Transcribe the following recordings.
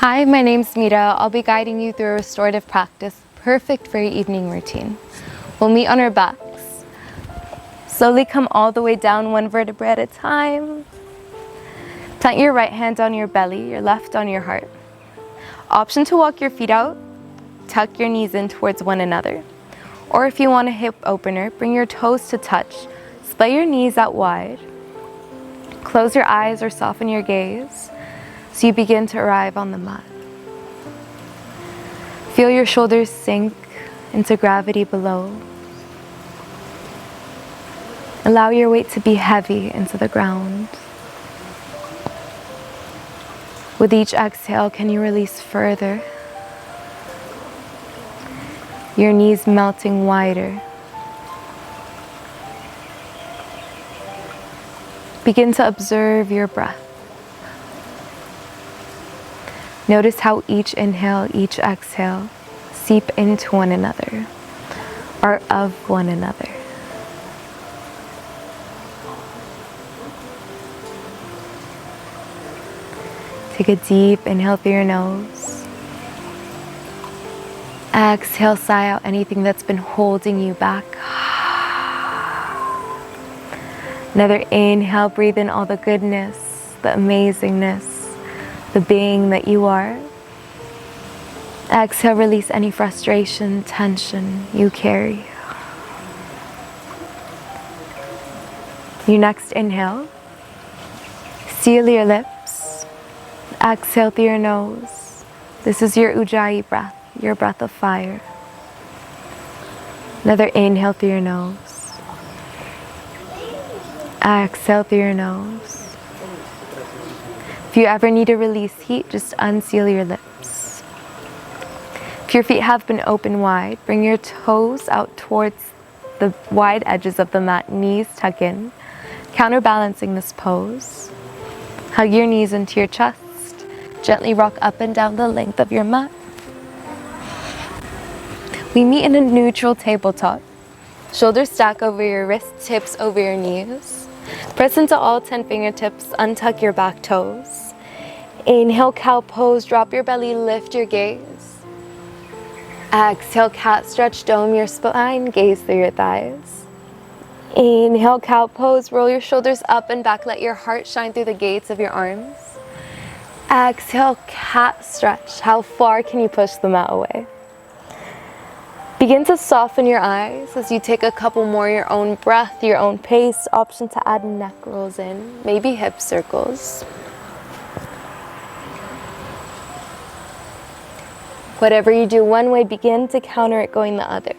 Hi, my name's Mira. I'll be guiding you through a restorative practice perfect for your evening routine. We'll meet on our backs. Slowly come all the way down, one vertebra at a time. Plant your right hand on your belly, your left on your heart. Option to walk your feet out, tuck your knees in towards one another. Or if you want a hip opener, bring your toes to touch. Splay your knees out wide. Close your eyes or soften your gaze so you begin to arrive on the mat. Feel your shoulders sink into gravity below. Allow your weight to be heavy into the ground. With each exhale, can you release further? Your knees melting wider. Begin to observe your breath. Notice how each inhale, each exhale seep into one another or of one another. Take a deep inhale through your nose. Exhale, sigh out anything that's been holding you back. Another inhale, breathe in all the goodness, the amazingness, the being that you are. Exhale, release any frustration, tension you carry. Your next inhale, seal your lips. Exhale through your nose. This is your ujjayi breath, your breath of fire. Another inhale through your nose. Exhale through your nose. If you ever need to release heat, just unseal your lips. If your feet have been open wide, bring your toes out towards the wide edges of the mat, knees tuck in, counterbalancing this pose. Hug your knees into your chest. Gently rock up and down the length of your mat. We meet in a neutral tabletop. Shoulders stack over your wrists, hips over your knees. Press into all 10 fingertips, untuck your back toes. Inhale, cow pose, drop your belly, lift your gaze. Exhale, cat stretch, dome your spine, gaze through your thighs. Inhale, cow pose, roll your shoulders up and back, let your heart shine through the gates of your arms. Exhale, cat stretch. How far can you push the mat away? Begin to soften your eyes as you take a couple more, your own breath, your own pace. Option to add neck rolls in, maybe hip circles. Whatever you do one way, begin to counter it going the other.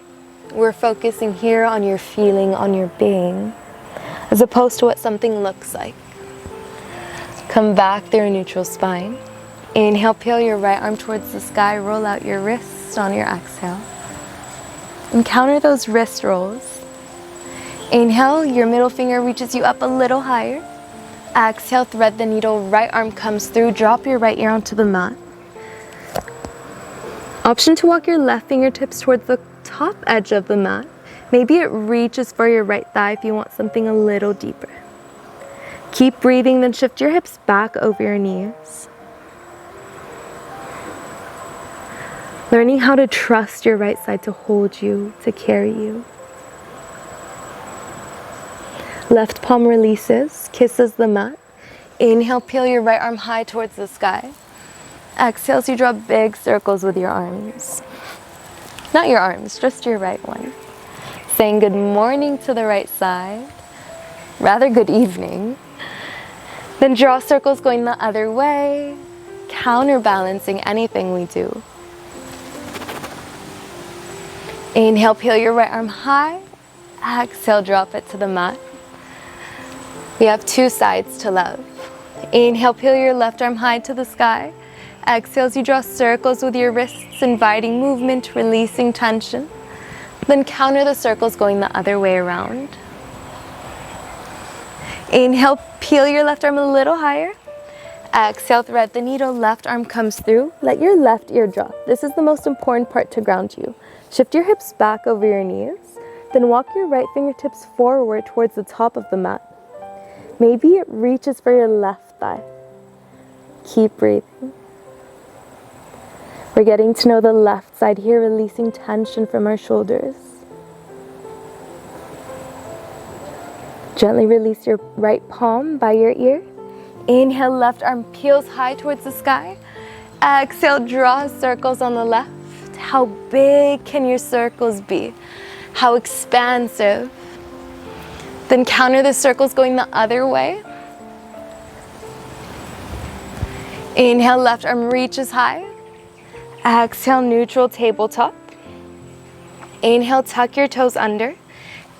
We're focusing here on your feeling, on your being, as opposed to what something looks like. Come back through a neutral spine. Inhale, peel your right arm towards the sky, roll out your wrists on your exhale. And counter those wrist rolls. Inhale, your middle finger reaches you up a little higher. Exhale, thread the needle, right arm comes through, drop your right ear onto the mat. Option to walk your left fingertips towards the top edge of the mat. Maybe it reaches for your right thigh if you want something a little deeper. Keep breathing, then shift your hips back over your knees. Learning how to trust your right side to hold you, to carry you. Left palm releases, kisses the mat. Inhale, peel your right arm high towards the sky. Exhale, so you draw big circles with your arms. Not your arms, just your right one. Saying good morning to the right side. Rather good evening. Then draw circles going the other way, counterbalancing anything we do. Inhale, peel your right arm high. Exhale, drop it to the mat. We have two sides to love. Inhale, peel your left arm high to the sky. Exhale, as you draw circles with your wrists, inviting movement, releasing tension. Then counter the circles going the other way around. Inhale, peel your left arm a little higher. Exhale, thread the needle, left arm comes through. Let your left ear drop. This is the most important part to ground you. Shift your hips back over your knees. Then walk your right fingertips forward towards the top of the mat. Maybe it reaches for your left thigh. Keep breathing. We're getting to know the left side here, releasing tension from our shoulders. Gently release your right palm by your ear. Inhale, left arm peels high towards the sky. Exhale, draw circles on the left. How big can your circles be? How expansive? Then counter the circles going the other way. Inhale, left arm reaches high. Exhale, neutral tabletop. Inhale, tuck your toes under.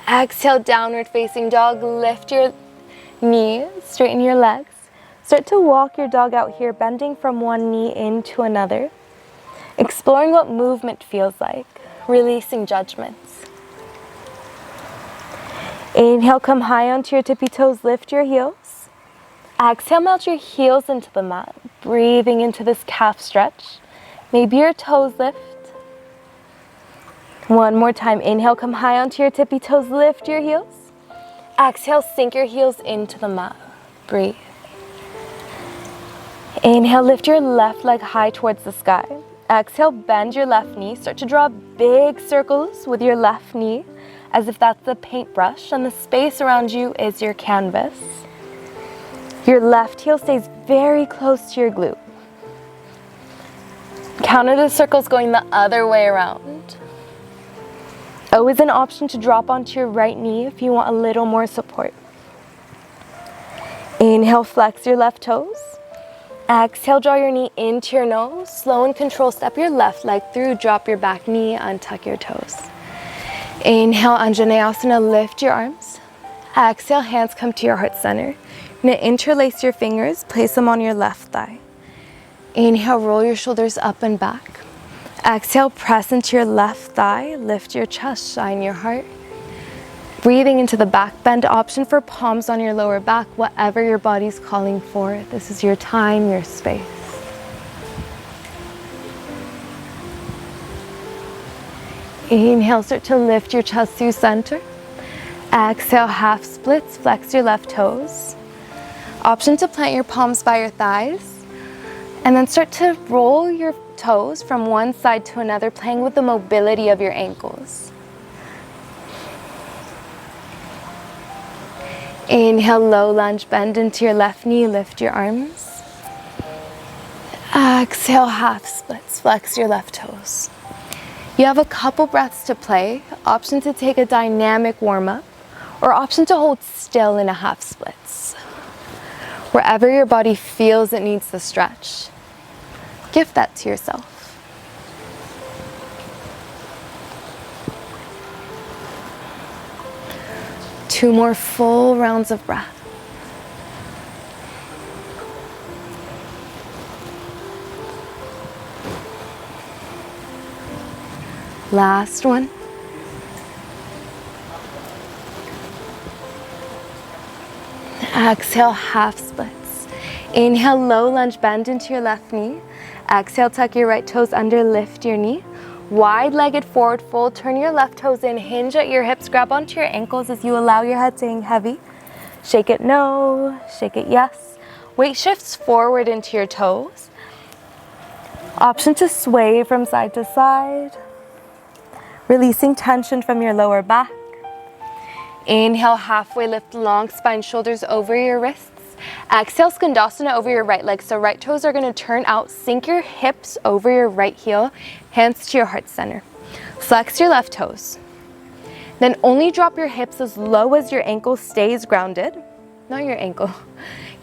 Exhale, downward facing dog. Lift your knees, straighten your legs. Start to walk your dog out here, bending from one knee into another. Exploring what movement feels like, releasing judgments. Inhale, come high onto your tippy toes, lift your heels. Exhale, melt your heels into the mat, breathing into this calf stretch. Maybe your toes lift. One more time, inhale, come high onto your tippy toes, lift your heels. Exhale, sink your heels into the mat, breathe. Inhale, lift your left leg high towards the sky. Exhale, bend your left knee. Start to draw big circles with your left knee as if that's the paintbrush and the space around you is your canvas. Your left heel stays very close to your glute. Counter the circles going the other way around. Always an option to drop onto your right knee if you want a little more support. Inhale, flex your left toes. Exhale, draw your knee into your nose. Slow and control, step your left leg through, drop your back knee, untuck your toes. Inhale, Anjaneyasana, lift your arms. Exhale, hands come to your heart center. You're gonna interlace your fingers, place them on your left thigh. Inhale, roll your shoulders up and back. Exhale, press into your left thigh, lift your chest, shine your heart. Breathing into the back bend, option for palms on your lower back, whatever your body's calling for. This is your time, your space. Inhale, start to lift your chest through center. Exhale, half splits, flex your left toes. Option to plant your palms by your thighs. And then start to roll your toes from one side to another, playing with the mobility of your ankles. Inhale, low lunge, bend into your left knee, lift your arms. Exhale, half splits, flex your left toes. You have a couple breaths to play, option to take a dynamic warm-up, or option to hold still in a half splits. Wherever your body feels it needs the stretch, gift that to yourself. Two more full rounds of breath. Last one. Exhale, half splits. Inhale, low lunge, bend into your left knee. Exhale, tuck your right toes under, lift your knee. Wide-legged forward fold, turn your left toes in, hinge at your hips, grab onto your ankles as you allow your head to hang heavy. Shake it no, shake it yes. Weight shifts forward into your toes. Option to sway from side to side, releasing tension from your lower back. Inhale, halfway lift, long spine, shoulders over your wrists. Exhale, Skandasana over your right leg. So right toes are gonna turn out, sink your hips over your right heel, hands to your heart center. Flex your left toes. Then only drop your hips as low as your ankle stays grounded. Not your ankle,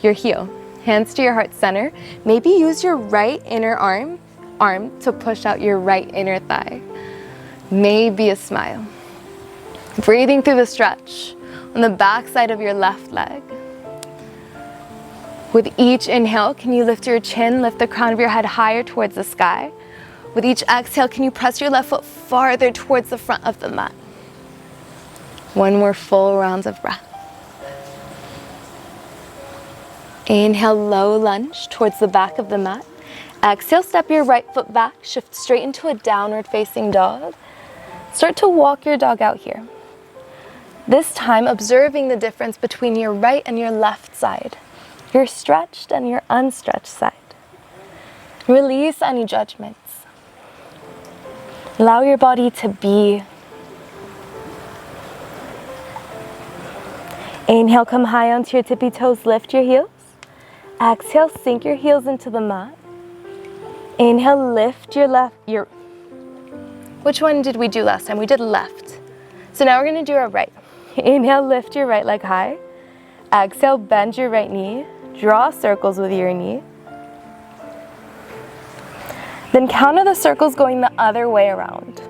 your heel. Hands to your heart center. Maybe use your right inner arm to push out your right inner thigh. Maybe a smile. Breathing through the stretch on the back side of your left leg. With each inhale, can you lift your chin, lift the crown of your head higher towards the sky? With each exhale, can you press your left foot farther towards the front of the mat? One more full round of breath. Inhale, low lunge towards the back of the mat. Exhale, step your right foot back, shift straight into a downward facing dog. Start to walk your dog out here. This time, observing the difference between your right and your left side, your stretched and your unstretched side. Release any judgments. Allow your body to be. Inhale, come high onto your tippy toes, lift your heels. Exhale, sink your heels into the mat. Inhale, lift your which one did we do last time? We did left. So now we're gonna do our right. Inhale, lift your right leg high. Exhale, bend your right knee. Draw circles with your knee. Then counter the circles going the other way around.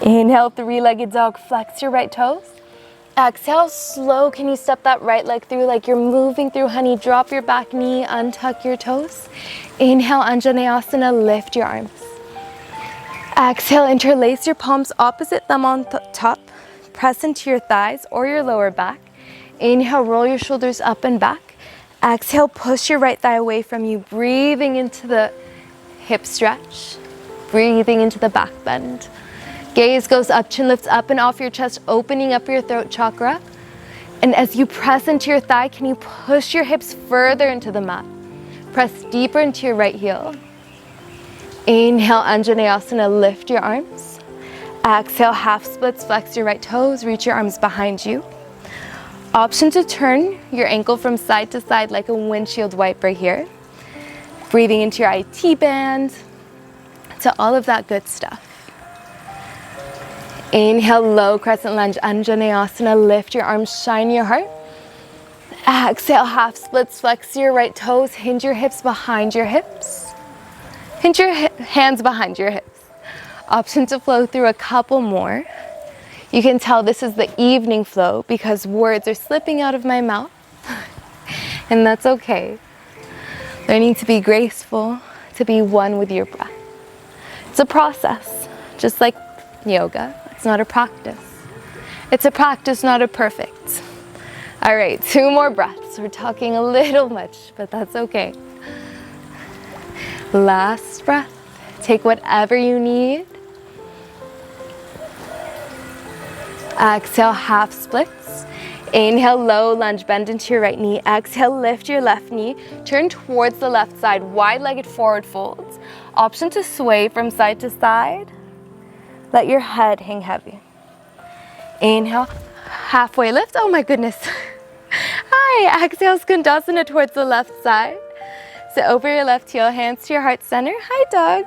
Inhale, three-legged dog, flex your right toes. Exhale, slow, can you step that right leg through like you're moving through, honey? Drop your back knee, untuck your toes. Inhale, Anjaneyasana, lift your arms. Exhale, interlace your palms, opposite thumb on top. Press into your thighs or your lower back. Inhale, roll your shoulders up and back. Exhale, push your right thigh away from you, breathing into the hip stretch, breathing into the back bend. Gaze goes up, chin lifts up and off your chest, opening up your throat chakra. And as you press into your thigh, can you push your hips further into the mat? Press deeper into your right heel. Inhale, Anjaneyasana, lift your arms. Exhale, half splits, flex your right toes, reach your arms behind you. Option to turn your ankle from side to side like a windshield wiper here. Breathing into your IT band, to all of that good stuff. Inhale, low crescent lunge, Anjaneyasana, lift your arms, shine your heart. Exhale, half splits, flex your right toes, hinge your hips behind your hips. Hinge your hands behind your hips. Option to flow through a couple more. You can tell this is the evening flow because words are slipping out of my mouth. And that's okay. Learning to be graceful, to be one with your breath. It's a process, just like yoga. It's not a practice. It's a practice, not a perfect. All right, 2 more breaths. We're talking a little much, but that's okay. Last breath. Take whatever you need. Exhale, half splits. Inhale, low lunge, bend into your right knee. Exhale, lift your left knee. Turn towards the left side, wide-legged forward folds. Option to sway from side to side. Let your head hang heavy. Inhale, halfway lift. Oh my goodness. Hi, exhale, Skandasana towards the left side. Sit over your left heel, hands to your heart center. Hi, dog.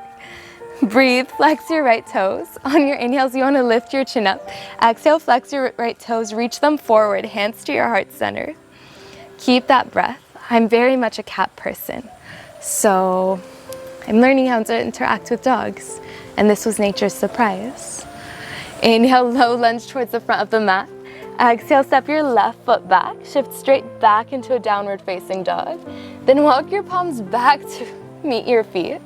Breathe, flex your right toes. On your inhales, you want to lift your chin up. Exhale, flex your right toes, reach them forward, hands to your heart center. Keep that breath. I'm very much a cat person, so I'm learning how to interact with dogs, and this was nature's surprise. Inhale, low lunge towards the front of the mat. Exhale, step your left foot back, shift straight back into a downward facing dog. Then walk your palms back to meet your feet.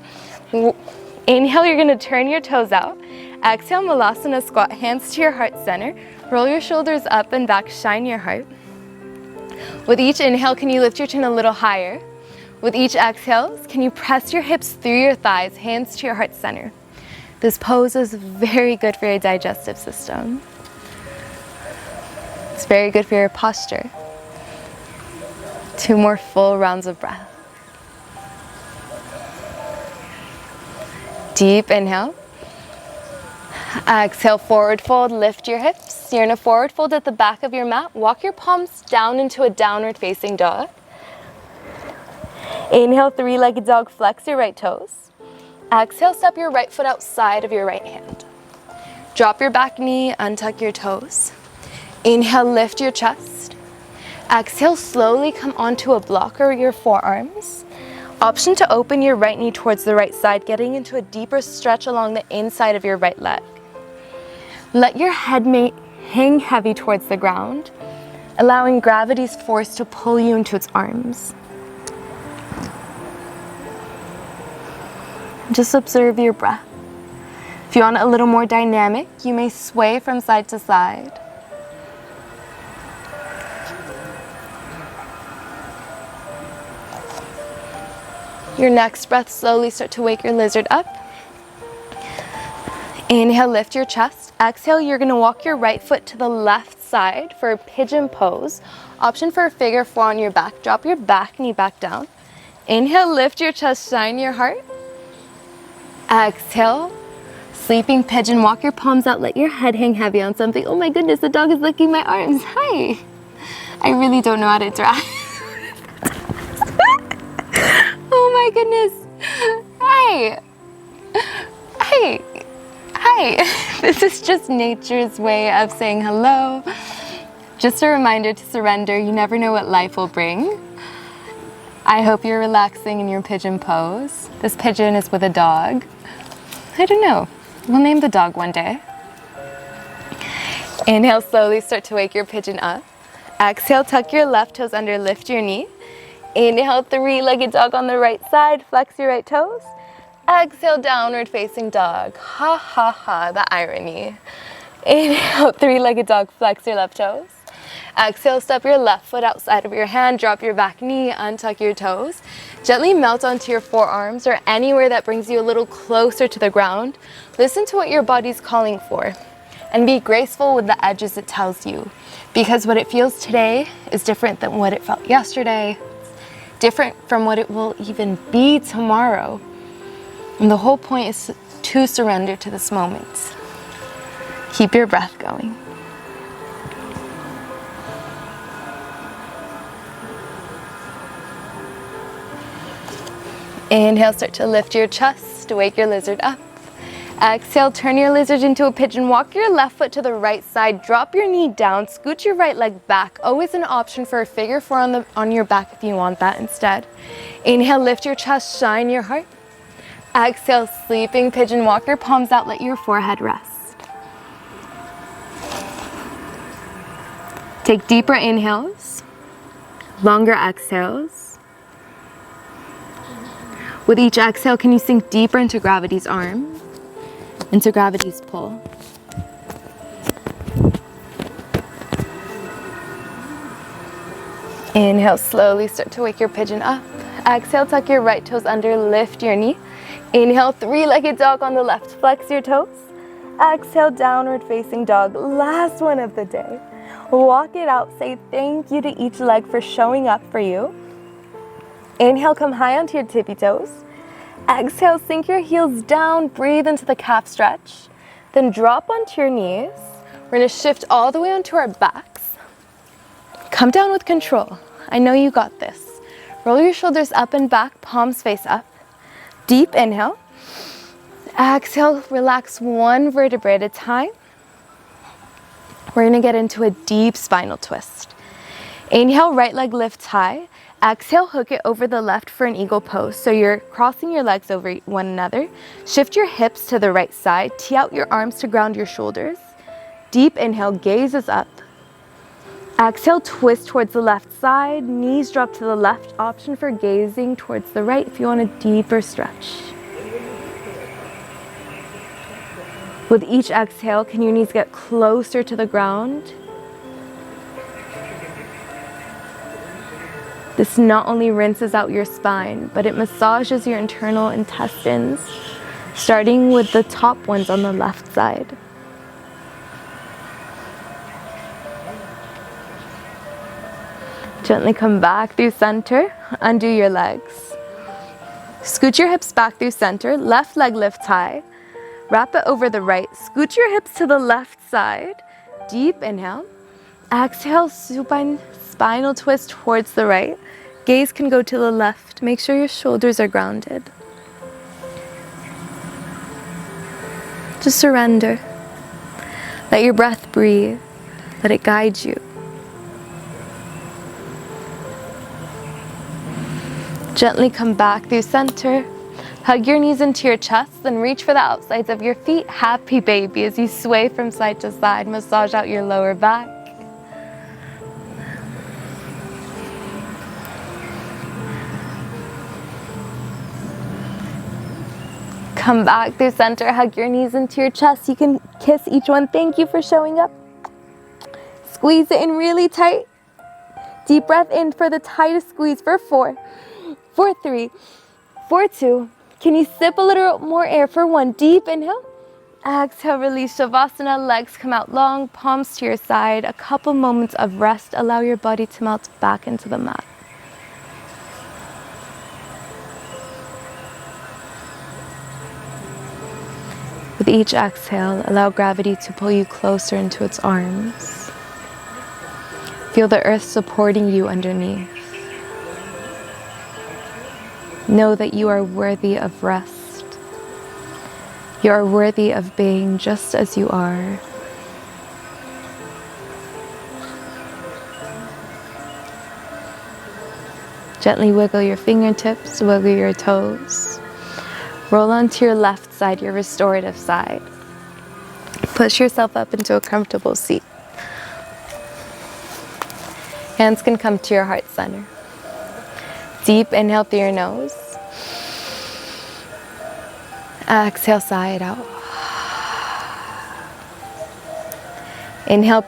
Inhale, you're gonna turn your toes out. Exhale, Malasana squat, hands to your heart center. Roll your shoulders up and back, shine your heart. With each inhale, can you lift your chin a little higher? With each exhale, can you press your hips through your thighs, hands to your heart center? This pose is very good for your digestive system. It's very good for your posture. 2 more full rounds of breath. Deep inhale. Exhale, forward fold, lift your hips. You're in a forward fold at the back of your mat. Walk your palms down into a downward facing dog. Inhale, 3-legged dog, flex your right toes. Exhale, step your right foot outside of your right hand. Drop your back knee, untuck your toes. Inhale, lift your chest. Exhale, slowly come onto a block or your forearms. Option to open your right knee towards the right side, getting into a deeper stretch along the inside of your right leg. Let your head hang heavy towards the ground, allowing gravity's force to pull you into its arms. Just observe your breath. If you want it a little more dynamic, you may sway from side to side. Your next breath, slowly start to wake your lizard up. Inhale, lift your chest. Exhale, you're gonna walk your right foot to the left side for a pigeon pose. Option for a figure 4 on your back. Drop your back knee back down. Inhale, lift your chest, shine your heart. Exhale, sleeping pigeon, walk your palms out, let your head hang heavy on something. Oh my goodness, the dog is licking my arms. Hi. I really don't know how to drive. Oh my goodness. Hi. Hi. Hi. This is just nature's way of saying hello. Just a reminder to surrender. You never know what life will bring. I hope you're relaxing in your pigeon pose. This pigeon is with a dog. I don't know. We'll name the dog one day. Inhale, slowly start to wake your pigeon up. Exhale, tuck your left toes under, lift your knee. Inhale, three-legged dog on the right side, flex your right toes. Exhale, downward facing dog. Ha ha ha, the irony. Inhale, three-legged dog, flex your left toes. Exhale, step your left foot outside of your hand, drop your back knee, untuck your toes. Gently melt onto your forearms or anywhere that brings you a little closer to the ground. Listen to what your body's calling for and be graceful with the edges it tells you, because what it feels today is different than what it felt yesterday, different from what it will even be tomorrow. And the whole point is to surrender to this moment. Keep your breath going. Inhale, start to lift your chest, wake your lizard up. Exhale, turn your lizard into a pigeon. Walk your left foot to the right side, drop your knee down, scoot your right leg back. Always an option for a figure four on your back if you want that instead. Inhale, lift your chest, shine your heart. Exhale, sleeping pigeon, walk your palms out, let your forehead rest. Take deeper inhales, longer exhales. With each exhale, can you sink deeper into gravity's arm, into gravity's pull? Inhale, slowly start to wake your pigeon up. Exhale, tuck your right toes under, lift your knee. Inhale, three-legged dog on the left, flex your toes. Exhale, downward facing dog, last one of the day. Walk it out, say thank you to each leg for showing up for you. Inhale, come high onto your tippy toes. Exhale, sink your heels down, breathe into the calf stretch. Then drop onto your knees. We're gonna shift all the way onto our backs. Come down with control. I know you got this. Roll your shoulders up and back, palms face up. Deep inhale. Exhale, relax one vertebrae at a time. We're gonna get into a deep spinal twist. Inhale, right leg lifts high. Exhale, hook it over the left for an eagle pose. So you're crossing your legs over one another. Shift your hips to the right side. Tee out your arms to ground your shoulders. Deep inhale, gazes up. Exhale, twist towards the left side. Knees drop to the left. Option for gazing towards the right if you want a deeper stretch. With each exhale, can your knees get closer to the ground? This not only rinses out your spine, but it massages your internal intestines, starting with the top ones on the left side. Gently come back through center, undo your legs. Scoot your hips back through center, left leg lifts high. Wrap it over the right, scoot your hips to the left side. Deep inhale. Exhale, supine spinal twist towards the right. Gaze can go to the left. Make sure your shoulders are grounded. Just surrender. Let your breath breathe. Let it guide you. Gently come back through center. Hug your knees into your chest, then reach for the outsides of your feet. Happy baby as you sway from side to side. Massage out your lower back. Come back through center, hug your knees into your chest. You can kiss each one. Thank you for showing up. Squeeze it in really tight. Deep breath in for the tightest squeeze for 4, for 3, for 2. Can you sip a little more air for 1? Deep inhale. Exhale, release Shavasana. Legs come out long, palms to your side. A couple moments of rest. Allow your body to melt back into the mat. With each exhale, allow gravity to pull you closer into its arms. Feel the earth supporting you underneath. Know that you are worthy of rest. You are worthy of being just as you are. Gently wiggle your fingertips, wiggle your toes. Roll onto your left side, your restorative side. Push yourself up into a comfortable seat. Hands can come to your heart center. Deep inhale through your nose. Exhale, sigh it out. Inhale,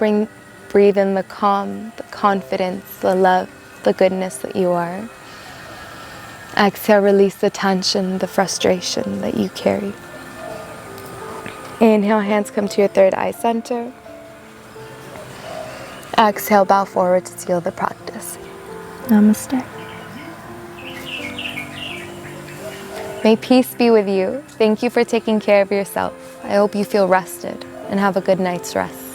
breathe in the calm, the confidence, the love, the goodness that you are. Exhale, release the tension, the frustration that you carry. Inhale, hands come to your third eye center. Exhale, bow forward to seal the practice. Namaste. May peace be with you. Thank you for taking care of yourself. I hope you feel rested and have a good night's rest.